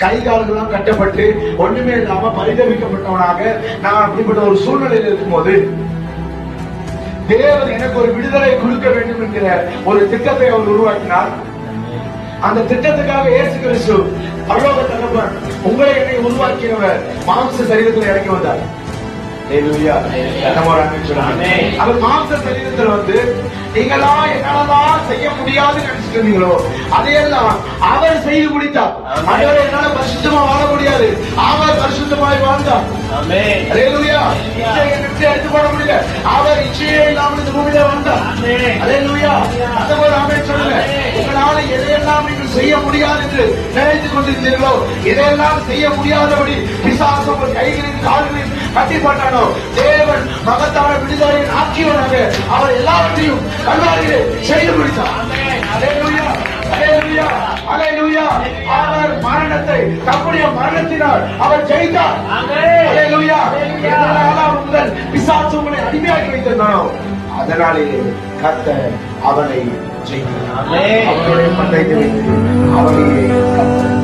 கை கால்கள்லாம் கட்டப்பட்டு ஒண்ணுமே இல்லாம பரிதவிக்கப்பட்டவனாக நான் அப்படிப்பட்ட ஒரு சூழ்நிலையில் இருக்கும்போது தேவன் எனக்கு ஒரு விடுதலை கொடுக்க வேண்டும் என்கிற ஒரு திட்டத்தை அவர் உருவாக்கினார். அந்த திட்டத்துக்காக இயேசு கிறிஸ்து பரலோக தகப்பன் உங்களை என்னை உருவாக்கியவர் மாம்ச சரீரத்தில் இறங்கி வந்தார். அவர் மாம்ச சரீரத்தில் வந்து நீங்களா என்னாலதான் செய்ய முடியாதுன்னு நினைச்சிட்டு இருந்தீங்களோ அதையெல்லாம் அவர் செய்து முடித்தார். அவர் என்னால பரிசுத்தமா வாழ முடியாது, அவர் பரிசுத்தமாய் வாழ்ந்தார். எடுத்து போட முடியல, அவர் இச்சையே இல்லாமல் இந்த பூமியில வந்தார். சொல்லுங்க, உங்களால எதையெல்லாம் நீங்கள் செய்ய முடியாது என்று நினைத்துக் கொண்டிருந்தீர்களோ எதையெல்லாம் செய்ய முடியாதபடி பிசாசு உங்கள் கைகளின் கால்களில் கட்டிப்பட்டானோ தேவன் மகத்தான விடுதலை ஆக்கியவனாக அவர் எல்லாவற்றையும் கல்வாரியிலே செய்து முடித்தார். அவர் மரணத்தை தம்முடைய மரணத்தினால் அவர் ஜெயித்தார். உங்கள் பிசாசு உங்களை அடிமையாக்கி வைத்திருந்தானோ அதனாலேயே கர்த்தர் அவனை ஜெயித்தார். அவனுடைய பட்டயத்தை வைத்து அவனையே கர்த்தர்.